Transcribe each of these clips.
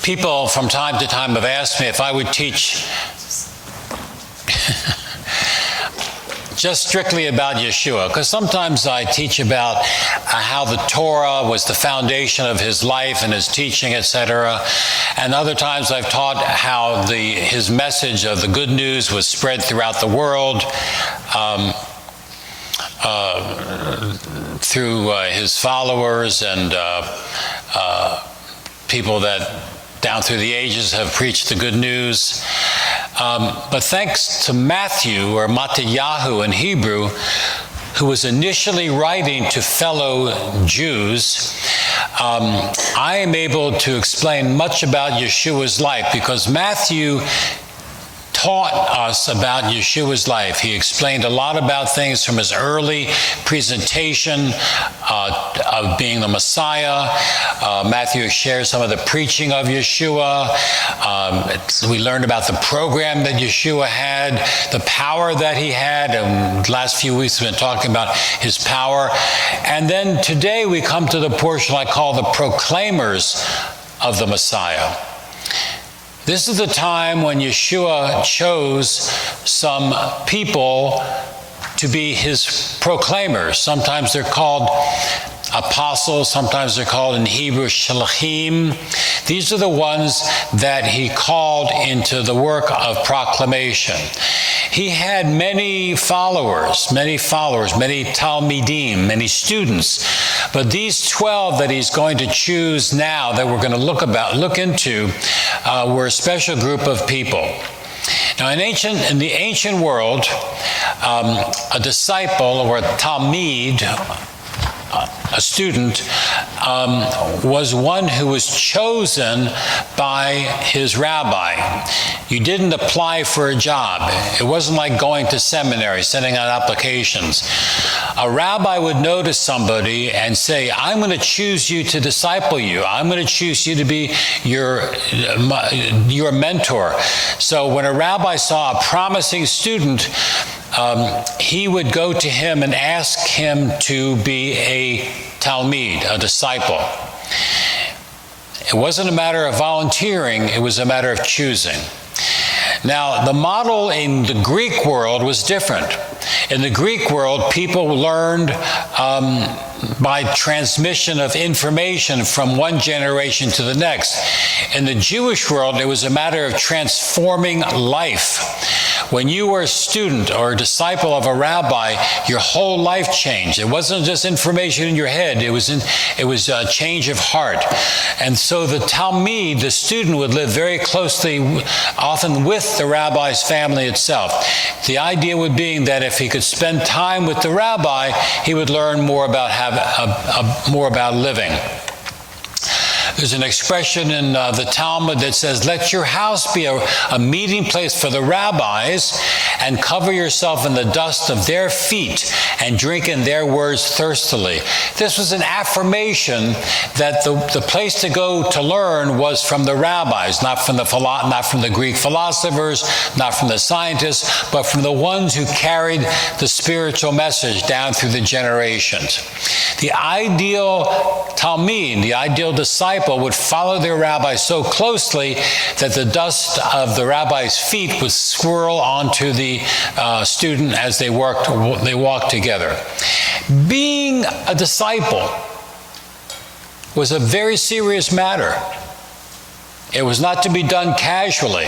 People from time to time have asked me if I would teach just strictly about Yeshua, because sometimes I teach about how the Torah was the foundation of his life and his teaching, etc. And other times I've taught how his message of the good news was spread throughout the world through his followers and people that down through the ages have preached the good news. But thanks to Matthew, or Mattityahu in Hebrew, who was initially writing to fellow Jews, I am able to explain much about Yeshua's life, because Matthew taught us about Yeshua's life. He explained a lot about things from his early presentation of being the Messiah. Matthew shares some of the preaching of Yeshua. We learned about the program that Yeshua had, the power that he had, and the last few weeks we've been talking about his power. And then today we come to the portion I call the proclaimers of the Messiah. This is the time when Yeshua chose some people to be his proclaimers. Sometimes they're called apostles, sometimes they're called in Hebrew shalachim. These are the ones that he called into the work of proclamation. He had many followers, many talmidim, many students. But these 12 that he's going to choose now, that we're going to look into, were a special group of people. Now, in the ancient world, a disciple or a talmid, a student, was one who was chosen by his rabbi. You didn't apply for a job. It wasn't like going to seminary, sending out applications. A rabbi would notice somebody and say, I'm going to choose you to disciple you. I'm going to choose you to be your mentor. So when a rabbi saw a promising student, he would go to him and ask him to be a talmid, a disciple. It wasn't a matter of volunteering, it was a matter of choosing. Now, the model in the Greek world was different. In the Greek world, people learned by transmission of information from one generation to the next. In the Jewish world, it was a matter of transforming life. When you were a student or a disciple of a rabbi, your whole life changed. It wasn't just information in your head. It was a change of heart. And so the talmid, the student, would live very closely, often with the rabbi's family itself. The idea would be that if he could spend time with the rabbi, he would learn more about living. There's an expression in the Talmud that says, let your house be a meeting place for the rabbis, and cover yourself in the dust of their feet and drink in their words thirstily. This was an affirmation that the place to go to learn was from the rabbis, not from the Greek philosophers, not from the scientists, but from the ones who carried the spiritual message down through the generations. The ideal talmid, the ideal disciple, would follow their rabbi so closely that the dust of the rabbi's feet would swirl onto the student as they walked together. Being a disciple was a very serious matter. It was not to be done casually.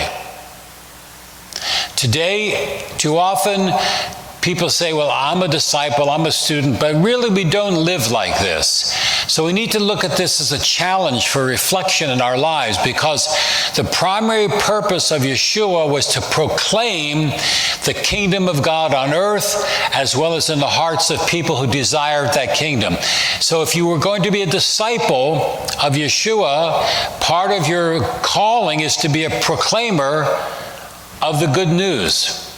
Today, too often, people say, well, I'm a disciple, I'm a student, but really we don't live like this. So we need to look at this as a challenge for reflection in our lives, because the primary purpose of Yeshua was to proclaim the kingdom of God on earth, as well as in the hearts of people who desired that kingdom. So if you were going to be a disciple of Yeshua, part of your calling is to be a proclaimer of the good news.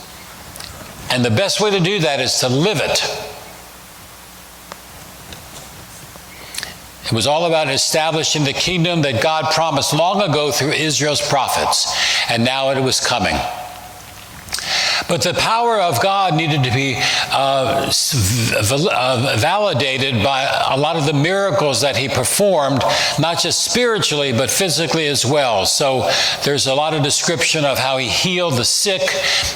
And the best way to do that is to live it. It was all about establishing the kingdom that God promised long ago through Israel's prophets, and now it was coming. But the power of God needed to be validated by a lot of the miracles that he performed, not just spiritually, but physically as well. So there's a lot of description of how he healed the sick,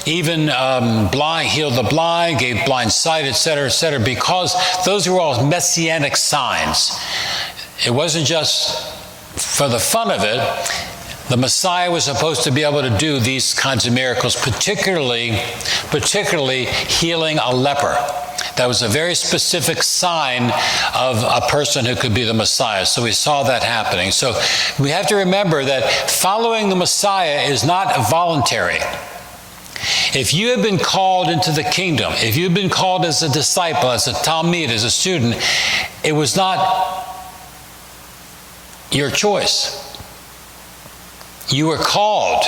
even healed the blind, gave blind sight, etc., because those were all messianic signs. It wasn't just for the fun of it. The Messiah was supposed to be able to do these kinds of miracles, particularly healing a leper. That was a very specific sign of a person who could be the Messiah. So we saw that happening. So we have to remember that following the Messiah is not voluntary. If you have been called into the kingdom, if you've been called as a disciple, as a talmid, as a student, it was not your choice. You were called.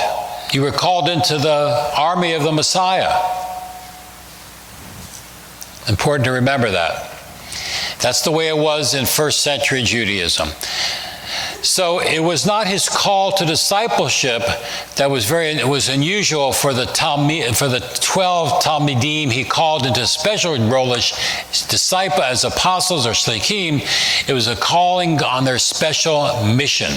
You were called into the army of the Messiah. Important to remember that. That's the way it was in first century Judaism. So it was not his call to discipleship that was it was unusual for the 12 Talmidim he called into a special role as disciple, as apostles or shlichim. It was a calling on their special mission.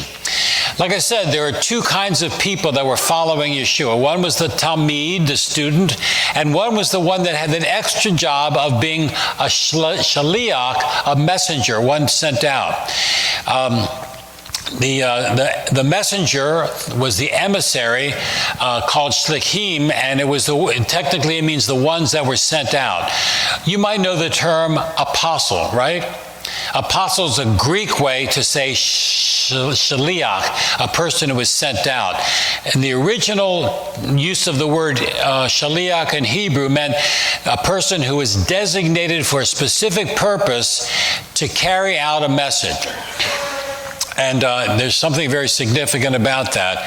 Like I said, there are two kinds of people that were following Yeshua. One was the talmid, the student, and one was the one that had an extra job of being a shaliach, a messenger, one sent out. The messenger was the emissary called shlichim, and technically it means the ones that were sent out. You might know the term apostle, right? Apostle is a Greek way to say shaliach, a person who was sent out. And the original use of the word shaliach in Hebrew meant a person who was designated for a specific purpose to carry out a message. And there's something very significant about that.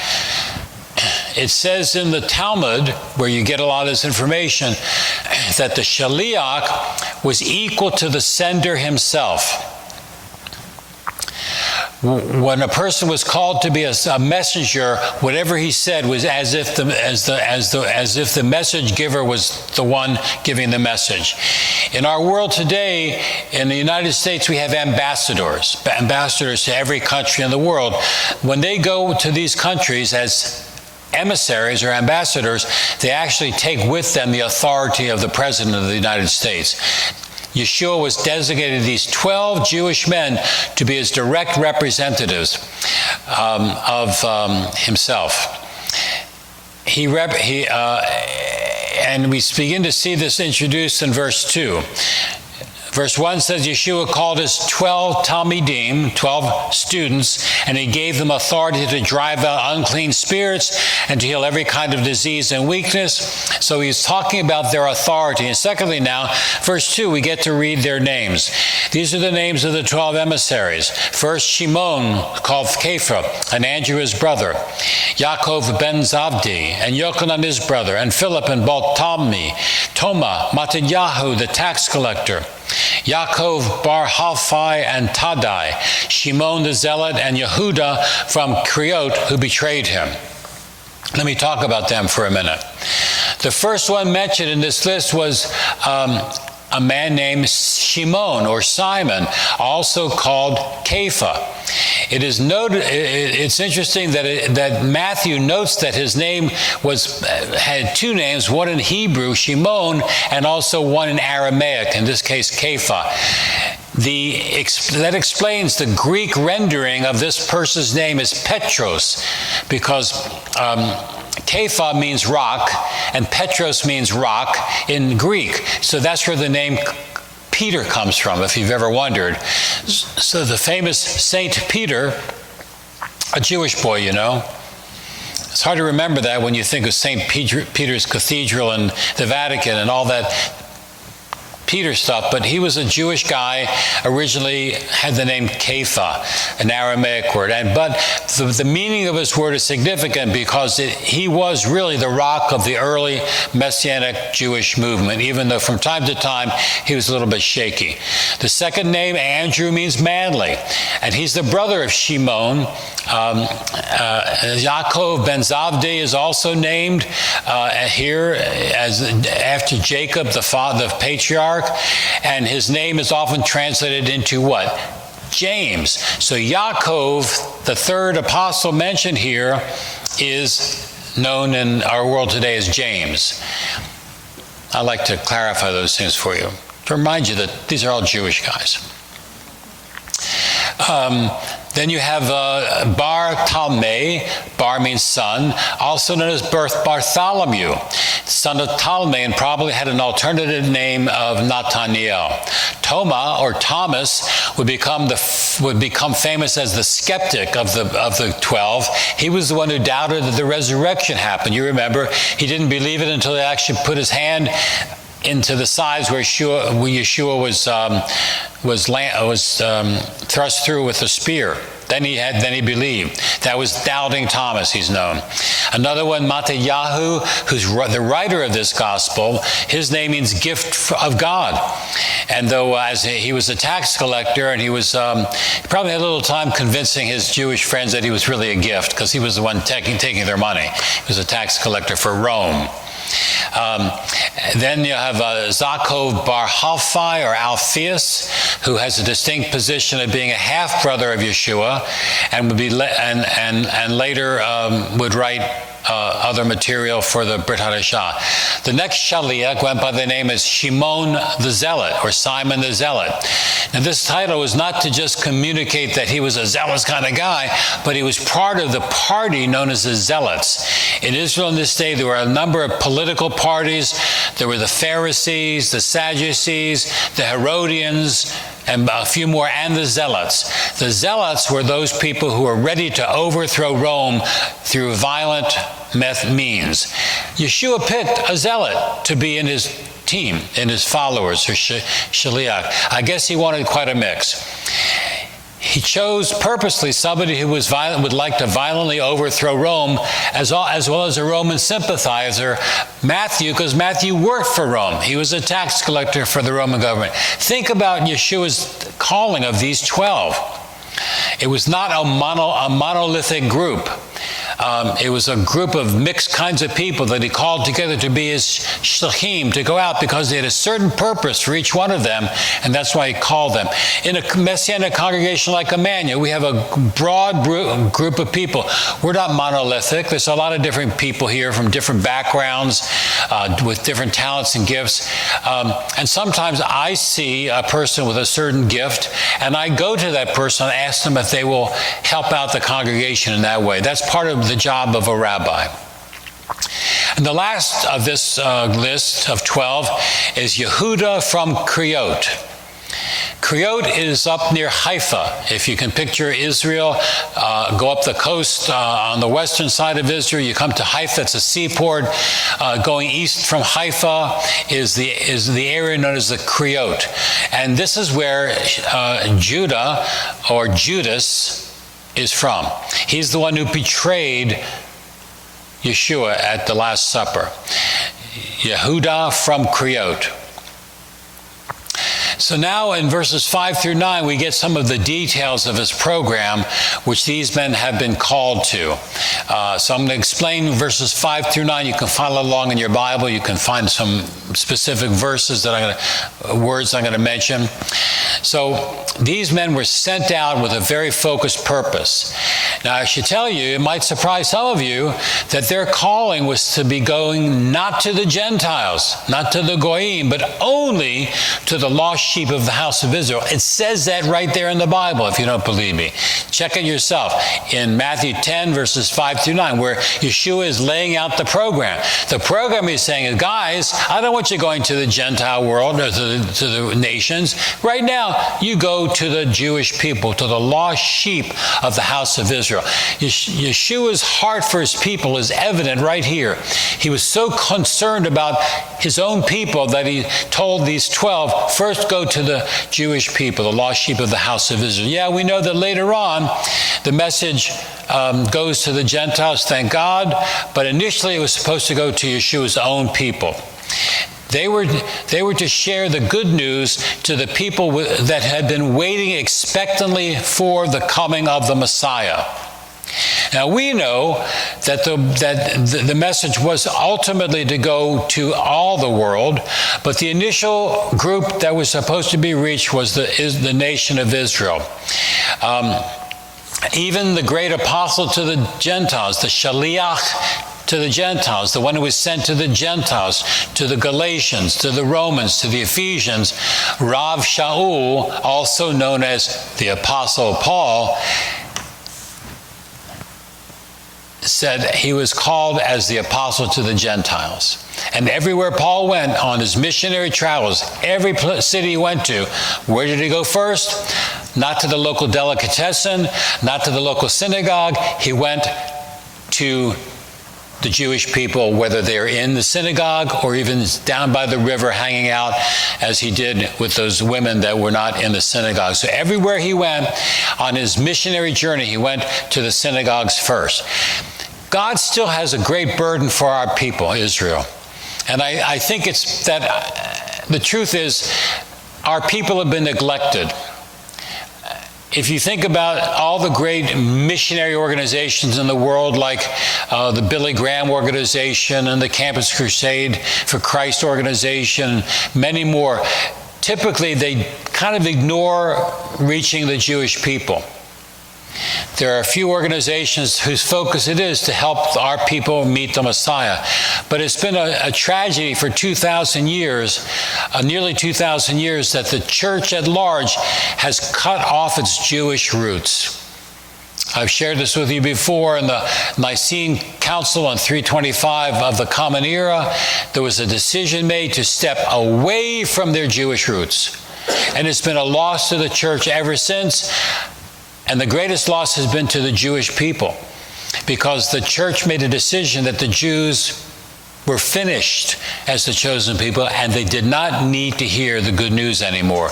It says in the Talmud, where you get a lot of this information, that the shaliach was equal to the sender himself. When a person was called to be a messenger, whatever he said was as if the message giver was the one giving the message. In our world today, in the United States, we have ambassadors to every country in the world. When they go to these countries as emissaries or ambassadors, they actually take with them the authority of the President of the United States. Yeshua was designated these 12 Jewish men to be his direct representatives of himself. And we begin to see this introduced in verse 2. Verse 1 says Yeshua called his 12 Talmidim, 12 students, and he gave them authority to drive out unclean spirits and to heal every kind of disease and weakness. So he's talking about their authority. And secondly now, verse 2, we get to read their names. These are the names of the 12 emissaries. First, Shimon, called Kepha, and Andrew his brother, Yaakov ben Zabdi, and Yochanan his brother, and Philip and Bartholomew, Toma, Mattityahu, the tax collector, Yaakov bar Halphai and Taddai, Shimon the Zealot, and Yehuda from Kriot, who betrayed him. Let me talk about them for a minute. The first one mentioned in this list was a man named Shimon or Simon, also called Kepha. It's interesting that Matthew notes that his name had two names, one in Hebrew, Shimon, and also one in Aramaic, in this case, Kepha. That explains the Greek rendering of this person's name is Petros, because Kepha means rock, and Petros means rock in Greek. So that's where the name Peter comes from, if you've ever wondered. So the famous Saint Peter, a Jewish boy, you know. It's hard to remember that when you think of St. Peter's Cathedral and the Vatican and all that. Peter stuff, but he was a Jewish guy, originally had the name Kepha, an Aramaic word. But the meaning of his word is significant because he was really the rock of the early Messianic Jewish movement, even though from time to time he was a little bit shaky. The second name, Andrew, means manly, and he's the brother of Shimon. Yaakov ben Zavdi is also named here as after Jacob, the patriarch, and his name is often translated into what? James. So Yaakov, the third apostle mentioned here, is known in our world today as James. I like to clarify those things for you, to remind you that these are all Jewish guys. Then you have Bar Talmai. Bar means son, also known as Bartholomew, son of Talmai, and probably had an alternative name of Nathaniel. Toma, or Thomas, would become famous as the skeptic of the 12. He was the one who doubted that the resurrection happened. You remember, he didn't believe it until he actually put his hand into the sides where Yeshua was thrust through with a spear. Then he believed. That was doubting Thomas, he's known. Another one, Mattityahu, who's the writer of this gospel, his name means gift of God. And though as he was a tax collector, and he probably had a little time convincing his Jewish friends that he was really a gift, because he was the one taking their money. He was a tax collector for Rome. Then you have Zakov Bar Halphai, or Alphaeus, who has a distinct position of being a half-brother of Yeshua, and would be and later would write other material for the Brit Hadashah. The next Shaliach went by the name as Shimon the Zealot, or Simon the Zealot. Now this title was not to just communicate that he was a zealous kind of guy, but he was part of the party known as the Zealots. In Israel in this day, there were a number of political parties. There were the Pharisees, the Sadducees, the Herodians, and a few more, and the Zealots. The Zealots were those people who were ready to overthrow Rome through violent means. Yeshua picked a zealot to be in his team, in his followers, or shaliach. I guess he wanted quite a mix. He chose purposely somebody who was violent, would like to violently overthrow Rome, as well as a Roman sympathizer, Matthew, because Matthew worked for Rome. He was a tax collector for the Roman government. Think about Yeshua's calling of these 12. It was not a monolithic group. It was a group of mixed kinds of people that he called together to be his shlachim, to go out, because they had a certain purpose for each one of them, and that's why he called them. In a Messianic congregation like Emmanuel, we have a broad group of people. We're not monolithic. There's a lot of different people here from different backgrounds, with different talents and gifts. And sometimes I see a person with a certain gift, and I go to that person and ask them if they will help out the congregation in that way. That's part of the job of a rabbi. And the last of this list of 12 is Yehuda from Kriot. Kriot is up near Haifa. If you can picture Israel, go up the coast on the western side of Israel, you come to Haifa. It's a seaport. Going east from Haifa is the area known as the Kriot. And this is where Judah, or Judas, is from. He's the one who betrayed Yeshua at the Last Supper. Yehuda from Kriot. So now in verses 5 through 9, we get some of the details of his program, which these men have been called to. So I'm going to explain verses 5 through 9. You can follow along in your Bible. You can find some specific verses words I'm going to mention. So these men were sent out with a very focused purpose. Now I should tell you, it might surprise some of you, that their calling was to be going not to the Gentiles, not to the Goyim, but only to the lost sheep of the house of Israel. It says that right there in the Bible, if you don't believe me. Check it yourself in Matthew 10, verses 5 through 9, where Yeshua is laying out the program. The program he's saying is, guys, I don't want you going to the Gentile world or to the nations. Right now, you go to the Jewish people, to the lost sheep of the house of Israel. Israel. Yeshua's heart for his people is evident right here. He was so concerned about his own people that he told these 12, first go to the Jewish people, the lost sheep of the house of Israel. Yeah, we know that later on the message goes to the Gentiles, thank God, but initially it was supposed to go to Yeshua's own people. They were to share the good news to the people that had been waiting expectantly for the coming of the Messiah. Now we know that the message was ultimately to go to all the world, but the initial group that was supposed to be reached was the nation of Israel. Even the great apostle to the Gentiles, the Shaliach to the Gentiles, the one who was sent to the Gentiles, to the Galatians, to the Romans, to the Ephesians, Rav Shaul, also known as the Apostle Paul, said he was called as the apostle to the Gentiles. And everywhere Paul went on his missionary travels, every city he went to, where did he go first? Not to the local delicatessen, not to the local synagogue. He went to the Jewish people, whether they're in the synagogue or even down by the river hanging out, as he did with those women that were not in the synagogue. So everywhere he went on his missionary journey, he went to the synagogues first. God still has a great burden for our people, Israel. And I think it's that the truth is our people have been neglected. If you think about all the great missionary organizations in the world, like the Billy Graham organization and the Campus Crusade for Christ organization, many more, typically they kind of ignore reaching the Jewish people. There are a few organizations whose focus it is to help our people meet the Messiah. But it's been a tragedy for 2,000 years, nearly 2,000 years, that the church at large has cut off its Jewish roots. I've shared this with you before. In the Nicene Council on 325 of the Common Era, there was a decision made to step away from their Jewish roots. And it's been a loss to the church ever since. And the greatest loss has been to the Jewish people, because the church made a decision that the Jews were finished as the chosen people, and they did not need to hear the good news anymore.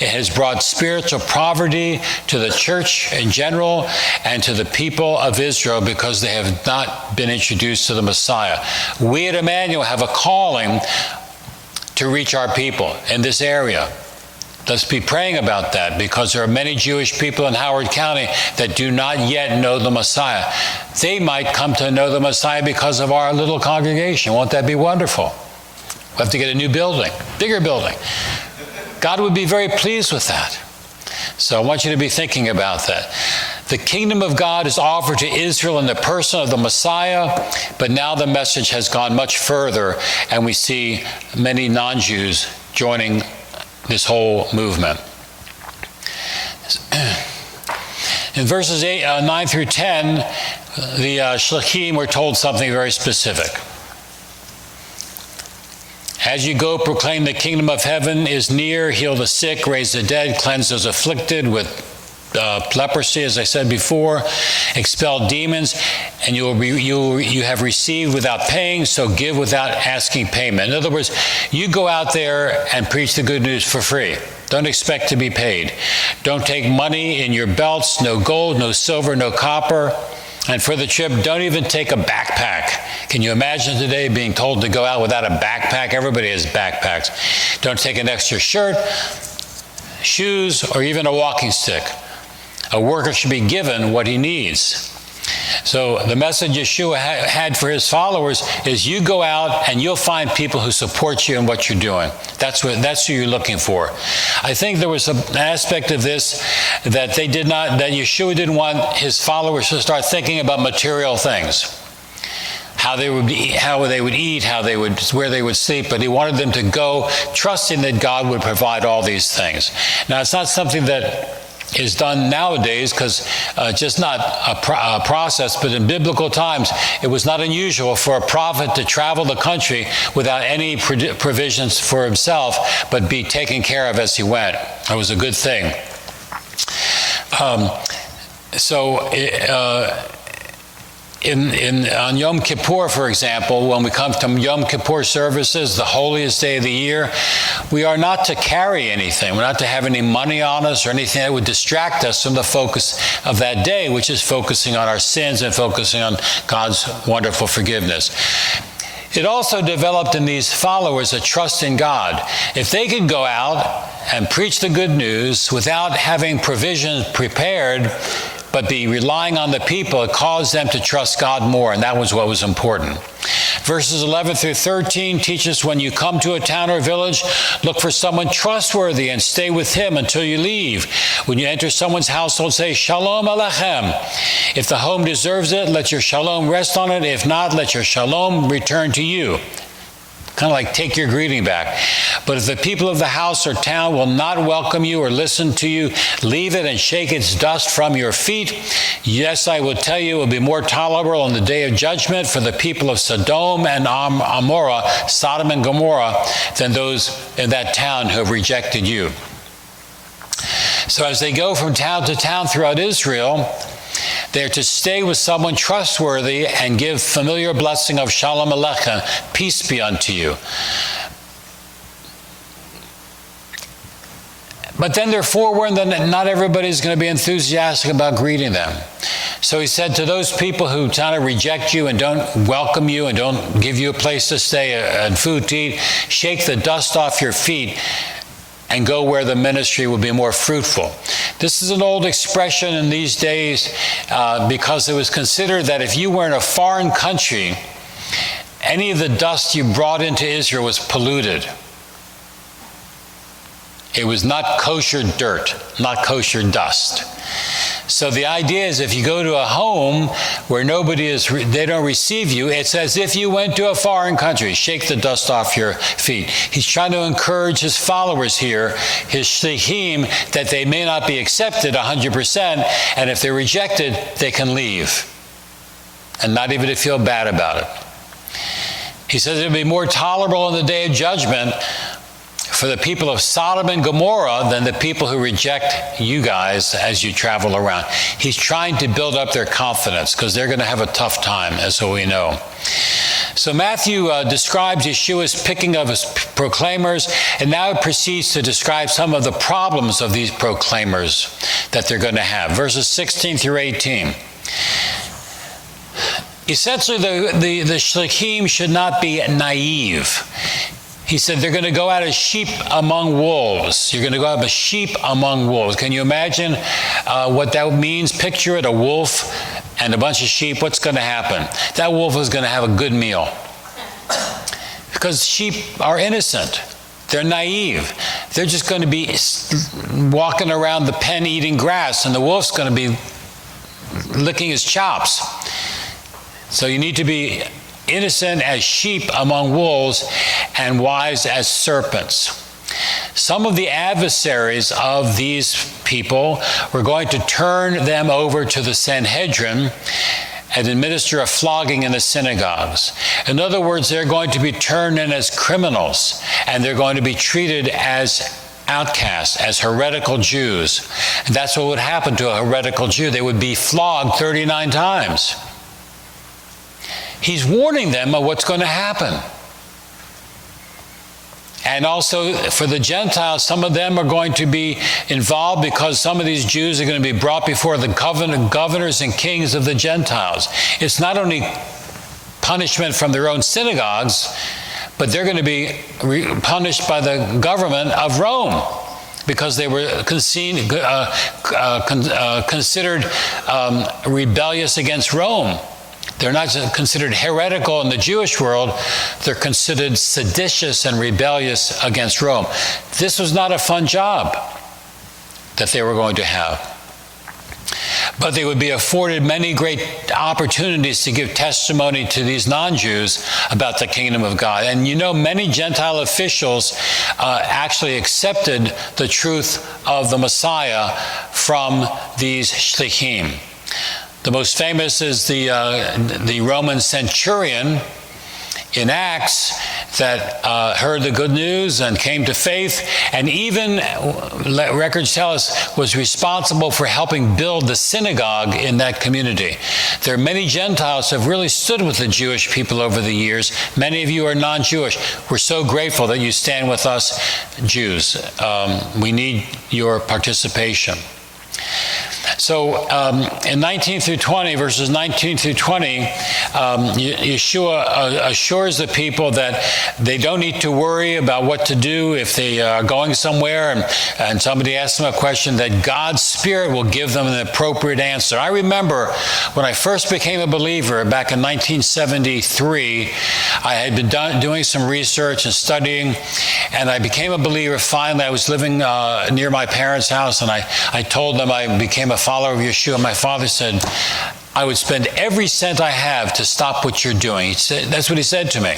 It has brought spiritual poverty to the church in general and to the people of Israel, because they have not been introduced to the Messiah. We at Emmanuel have a calling to reach our people in this area. Let's be praying about that, because there are many Jewish people in Howard County that do not yet know the Messiah. They might come to know the Messiah because of our little congregation. Won't that be wonderful? We'll have to get a new building, bigger building. God would be very pleased with that. So I want you to be thinking about that. The kingdom of God is offered to Israel in the person of the Messiah, but now the message has gone much further, and we see many non-Jews joining this whole movement. In verses 9 through 10, the Shlachim were told something very specific. As you go, proclaim the kingdom of heaven is near, heal the sick, raise the dead, cleanse those afflicted with leprosy, as I said before, expel demons, and you have received without paying, so give without asking payment. In other words, you go out there and preach the good news for free. Don't expect to be paid. Don't take money in your belts, no gold, no silver, no copper. And for the trip, don't even take a backpack. Can you imagine today being told to go out without a backpack? Everybody has backpacks. Don't take an extra shirt, shoes, or even a walking stick. A worker should be given what he needs. So the message Yeshua had for his followers is, you go out and you'll find people who support you in what you're doing. That's who you're looking for. I think there was an aspect of this that Yeshua didn't want his followers to start thinking about material things. How they would eat, where they would sleep, but he wanted them to go trusting that God would provide all these things. Now, it's not something that is done nowadays, because just not a process, but in biblical times, it was not unusual for a prophet to travel the country without any provisions for himself, but be taken care of as he went. It was a good thing. So on Yom Kippur, for example, when we come to Yom Kippur services, the holiest day of the year, we are not to carry anything. We're not to have any money on us or anything that would distract us from the focus of that day, which is focusing on our sins and focusing on God's wonderful forgiveness. It also developed in these followers a trust in God. If they could go out and preach the good news without having provisions prepared, but be relying on the people, it caused them to trust God more, and that was what was important. Verses 11 through 13 teach us when you come to a town or village, look for someone trustworthy and stay with him until you leave. When you enter someone's household, say, Shalom Alechem. If the home deserves it, let your shalom rest on it. If not, let your shalom return to you. Kind of like take your greeting back. But if the people of the house or town will not welcome you or listen to you, leave it and shake its dust from your feet. Yes, I will tell you, it will be more tolerable on the day of judgment for the people of Sodom and Sodom and Gomorrah, than those in that town who have rejected you. So as they go from town to town throughout Israel, they're to stay with someone trustworthy and give familiar blessing of Shalom Aleichem, peace be unto you. But then they're forewarned that not everybody's going to be enthusiastic about greeting them. So he said to those people who kind of reject you and don't welcome you and don't give you a place to stay and food to eat, shake the dust off your feet and go where the ministry will be more fruitful. This is an old expression in these days because it was considered that if you were in a foreign country, any of the dust you brought into Israel was polluted. It was not kosher dirt, not kosher dust. So the idea is if you go to a home where they don't receive you, it's as if you went to a foreign country. Shake the dust off your feet. He's trying to encourage his followers here, his shlichim, that they may not be accepted 100%, and if they're rejected, they can leave, and not even to feel bad about it. He says it will be more tolerable on the day of judgment for the people of Sodom and Gomorrah than the people who reject you guys as you travel around. He's trying to build up their confidence because they're going to have a tough time, as we know. So Matthew describes Yeshua's picking of his proclaimers, and now it proceeds to describe some of the problems of these proclaimers that they're going to have. Verses 16 through 18. Essentially, the shlichim should not be naive. He said they're going to go out as sheep among wolves. You're going to go out as sheep among wolves. Can you imagine what that means? Picture it, a wolf and a bunch of sheep. What's going to happen? That wolf is going to have a good meal. Because sheep are innocent. They're naive. They're just going to be walking around the pen eating grass, and the wolf's going to be licking his chops. So you need to be innocent as sheep among wolves and wise as serpents. Some of the adversaries of these people were going to turn them over to the Sanhedrin and administer a flogging in the synagogues. In other words, they're going to be turned in as criminals, and they're going to be treated as outcasts, as heretical Jews. And that's what would happen to a heretical Jew. They would be flogged 39 times. He's warning them of what's going to happen. And also for the Gentiles, some of them are going to be involved because some of these Jews are going to be brought before the governors and kings of the Gentiles. It's not only punishment from their own synagogues, but they're going to be punished by the government of Rome because they were considered rebellious against Rome. They're not considered heretical in the Jewish world. They're considered seditious and rebellious against Rome. This was not a fun job that they were going to have. But they would be afforded many great opportunities to give testimony to these non-Jews about the kingdom of God. And you know, many Gentile officials actually accepted the truth of the Messiah from these shlichim. The most famous is the Roman centurion in Acts that heard the good news and came to faith, and even, records tell us, was responsible for helping build the synagogue in that community. There are many Gentiles who have really stood with the Jewish people over the years. Many of you are non-Jewish. We're so grateful that you stand with us, Jews. We need your participation. So in 19 through 20, verses 19 through 20, Yeshua assures the people that they don't need to worry about what to do if they are going somewhere and somebody asks them a question, that God's Spirit will give them an appropriate answer. I remember when I first became a believer back in 1973, I had been doing some research and studying, and I became a believer. Finally, I was living near my parents' house, and I told them I became a follower of Yeshua. My father said, I would spend every cent I have to stop what you're doing. He said, that's what he said to me.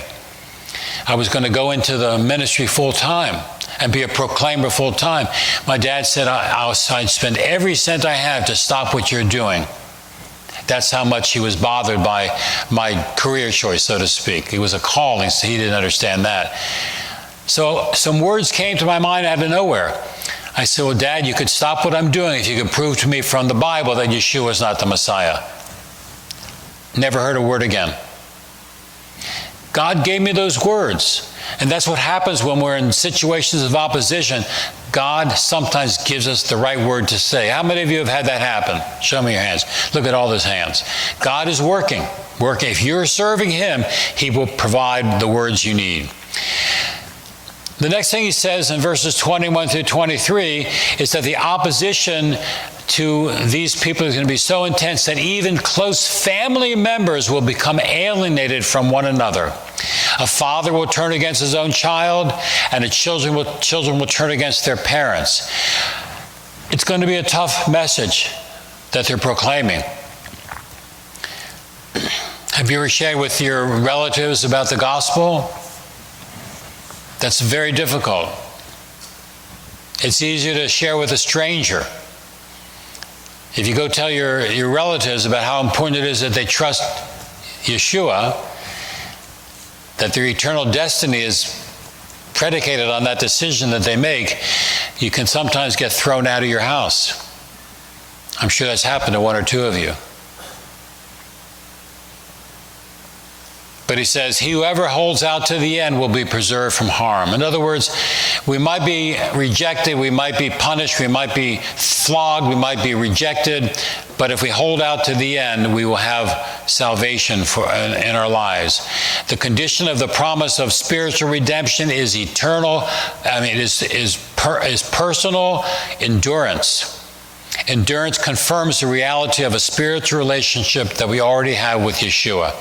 I was going to go into the ministry full time and be a proclaimer full time. My dad said, I'd spend every cent I have to stop what you're doing. That's how much he was bothered by my career choice, so to speak. It was a calling, so he didn't understand that. So some words came to my mind out of nowhere. I said, well, Dad, you could stop what I'm doing if you could prove to me from the Bible that Yeshua is not the Messiah. Never heard a word again. God gave me those words. And that's what happens when we're in situations of opposition. God sometimes gives us the right word to say. How many of you have had that happen? Show me your hands. Look at all those hands. God is working. If you're serving Him, He will provide the words you need. The next thing he says in verses 21 through 23 is that the opposition to these people is going to be so intense that even close family members will become alienated from one another. A father will turn against his own child, and children will turn against their parents. It's going to be a tough message that they're proclaiming. Have you ever shared with your relatives about the gospel? That's very difficult. It's easier to share with a stranger. If you go tell your relatives about how important it is that they trust Yeshua, that their eternal destiny is predicated on that decision that they make, you can sometimes get thrown out of your house. I'm sure that's happened to one or two of you. But he says, whoever holds out to the end will be preserved from harm. In other words, we might be rejected, we might be punished, we might be flogged, we might be rejected, but if we hold out to the end, we will have salvation in our lives. The condition of the promise of spiritual redemption is eternal. Is personal endurance. Endurance confirms the reality of a spiritual relationship that we already have with Yeshua.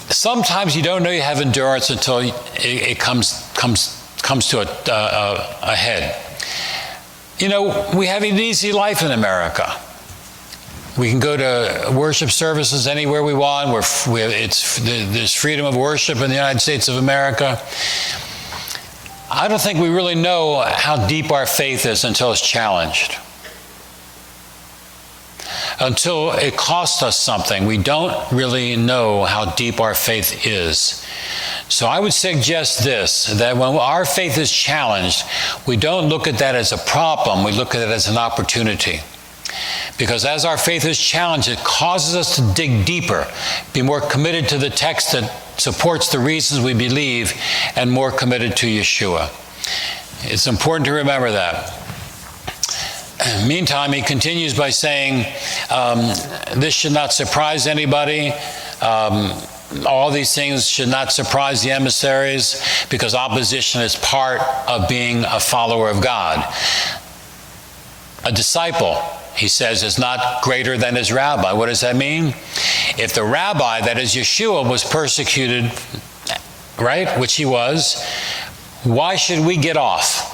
Sometimes you don't know you have endurance until it comes to a head. You know, we have an easy life in America. We can go to worship services anywhere we want. There's freedom of worship in the United States of America. I don't think we really know how deep our faith is until it's challenged. Until it costs us something, we don't really know how deep our faith is. So I would suggest this, that when our faith is challenged, we don't look at that as a problem, we look at it as an opportunity. Because as our faith is challenged, it causes us to dig deeper, be more committed to the text that supports the reasons we believe, and more committed to Yeshua. It's important to remember that. Meantime, he continues by saying, this should not surprise anybody. All these things should not surprise the emissaries, because opposition is part of being a follower of God. A disciple, he says, is not greater than his rabbi. What does that mean? If the rabbi, that is Yeshua, was persecuted, right, which he was, why should we get off?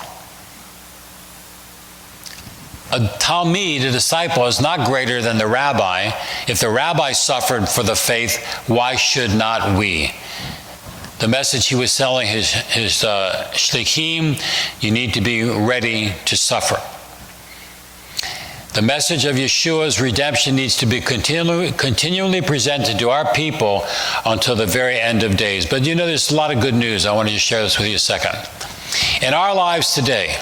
A Talmid, a disciple, is not greater than the rabbi. If the rabbi suffered for the faith, why should not we? The message he was selling his shlichim, you need to be ready to suffer. The message of Yeshua's redemption needs to be continually presented to our people until the very end of days. But you know, there's a lot of good news. I want to just share this with you a second. In our lives today,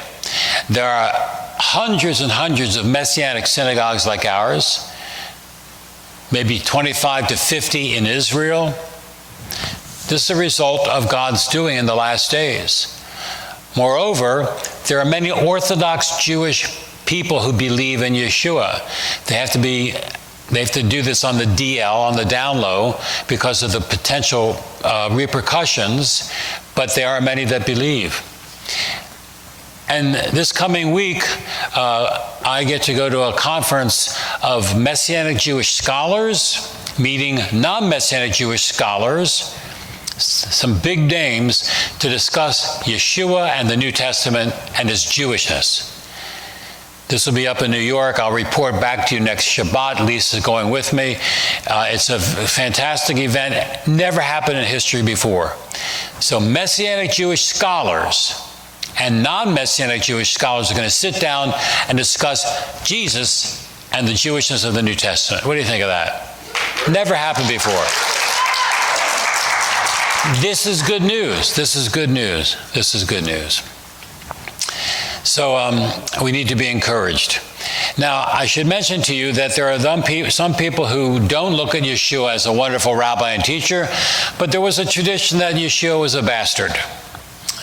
there are hundreds and hundreds of Messianic synagogues like ours, maybe 25 to 50 in Israel. This is a result of God's doing in the last days. Moreover, there are many Orthodox Jewish people who believe in Yeshua. They have to do this on the DL, on the down low, because of the potential repercussions, but there are many that believe. And this coming week, I get to go to a conference of Messianic Jewish scholars, meeting non-Messianic Jewish scholars, some big names, to discuss Yeshua and the New Testament and his Jewishness. This will be up in New York. I'll report back to you next Shabbat. Lisa's going with me. It's a fantastic event. Never happened in history before. So Messianic Jewish scholars and non-Messianic Jewish scholars are going to sit down and discuss Jesus and the Jewishness of the New Testament. What do you think of that? Never happened before. This is good news. This is good news. This is good news. So we need to be encouraged. Now, I should mention to you that there are some people who don't look at Yeshua as a wonderful rabbi and teacher, but there was a tradition that Yeshua was a bastard.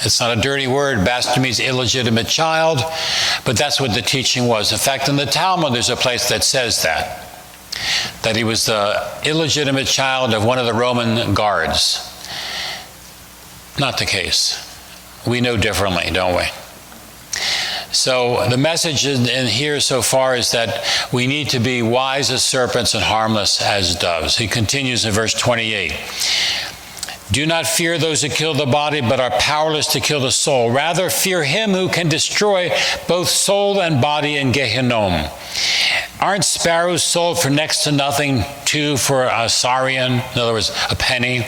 It's not a dirty word. Bastard means illegitimate child, but that's what the teaching was. In fact, in the Talmud, there's a place that says that he was the illegitimate child of one of the Roman guards. Not the case. We know differently, don't we? So the message in here so far is that we need to be wise as serpents and harmless as doves. He continues in verse 28. Do not fear those who kill the body, but are powerless to kill the soul. Rather, fear him who can destroy both soul and body in Gehinnom. Aren't sparrows sold for next to nothing, two for a sarian, in other words, a penny?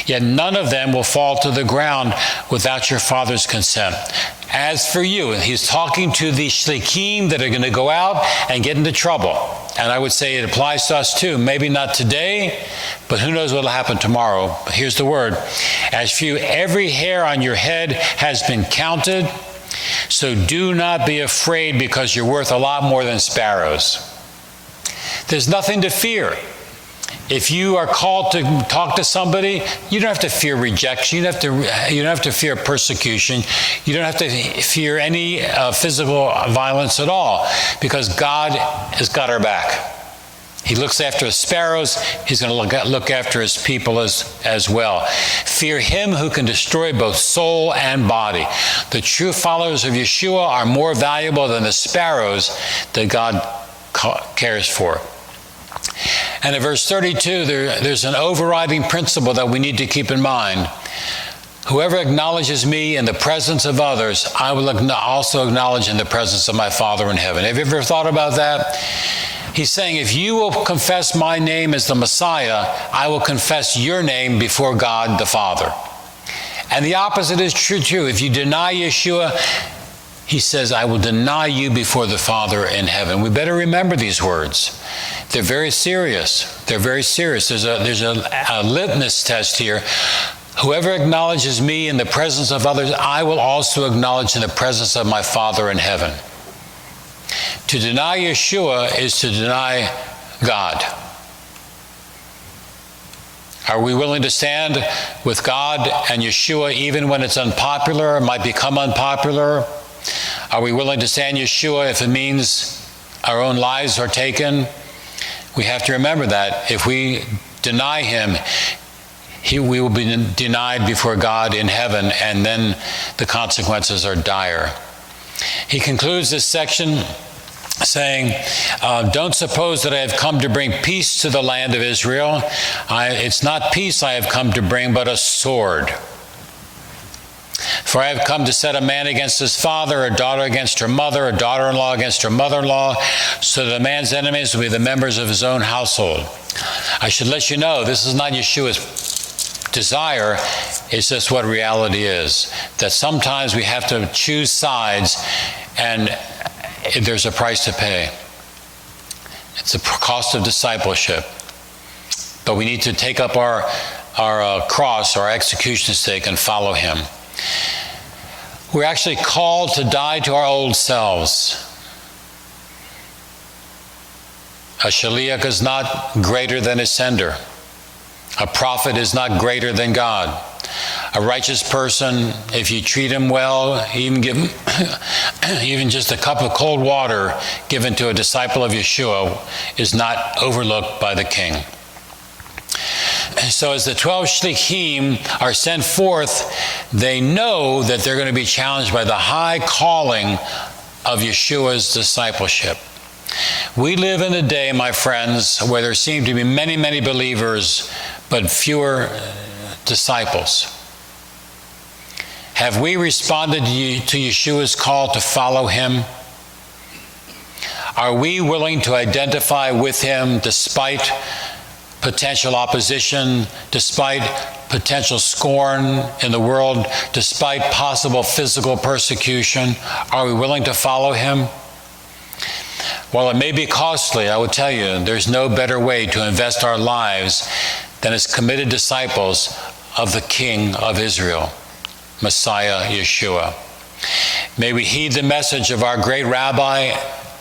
Yet none of them will fall to the ground without your Father's consent. As for you, and he's talking to the shlikim that are going to go out and get into trouble. And I would say it applies to us too. Maybe not today, but who knows what will happen tomorrow. But here's the word. As for you, every hair on your head has been counted. So do not be afraid, because you're worth a lot more than sparrows. There's nothing to fear. If you are called to talk to somebody, you don't have to fear rejection. You don't have to fear persecution. You don't have to fear any physical violence at all, because God has got our back. He looks after his sparrows. He's going to look after his people as well. Fear him who can destroy both soul and body. The true followers of Yeshua are more valuable than the sparrows that God cares for. And in verse 32, there's an overriding principle that we need to keep in mind. Whoever acknowledges me in the presence of others, I will also acknowledge in the presence of my Father in heaven. Have you ever thought about that? He's saying, if you will confess my name as the Messiah, I will confess your name before God the Father. And the opposite is true too. If you deny Yeshua, he says, I will deny you before the Father in heaven. We better remember these words. They're very serious. They're very serious. There's a litmus test here. Whoever acknowledges me in the presence of others, I will also acknowledge in the presence of my Father in heaven. To deny Yeshua is to deny God. Are we willing to stand with God and Yeshua even when it's unpopular, might become unpopular? Are we willing to stand Yeshua if it means our own lives are taken? We have to remember that if we deny him, we will be denied before God in heaven, and then the consequences are dire. He concludes this section saying, don't suppose that I have come to bring peace to the land of Israel. It's not peace I have come to bring, but a sword. For I have come to set a man against his father, a daughter against her mother, a daughter-in-law against her mother-in-law, so that a man's enemies will be the members of his own household. I should let you know, this is not Yeshua's desire, it's just what reality is. That sometimes we have to choose sides, and there's a price to pay. It's the cost of discipleship. But we need to take up our cross, our execution stake, and follow him. We're actually called to die to our old selves. A shaliach is not greater than his sender. A prophet is not greater than God. A righteous person, if you treat him well, even give him even just a cup of cold water given to a disciple of Yeshua, is not overlooked by the king. So as the 12 shlichim are sent forth, they know that they're going to be challenged by the high calling of Yeshua's discipleship. We live in a day, my friends, where there seem to be many, many believers, but fewer disciples. Have we responded to Yeshua's call to follow him? Are we willing to identify with him despite potential opposition, despite potential scorn in the world, despite possible physical persecution? Are we willing to follow him? While it may be costly, I will tell you, there's no better way to invest our lives than as committed disciples of the King of Israel, Messiah Yeshua. May we heed the message of our great Rabbi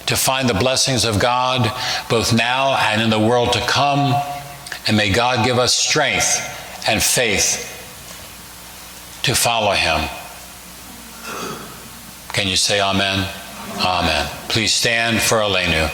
to find the blessings of God both now and in the world to come, and may God give us strength and faith to follow him. Can you say amen? Amen. Please stand for Aleinu.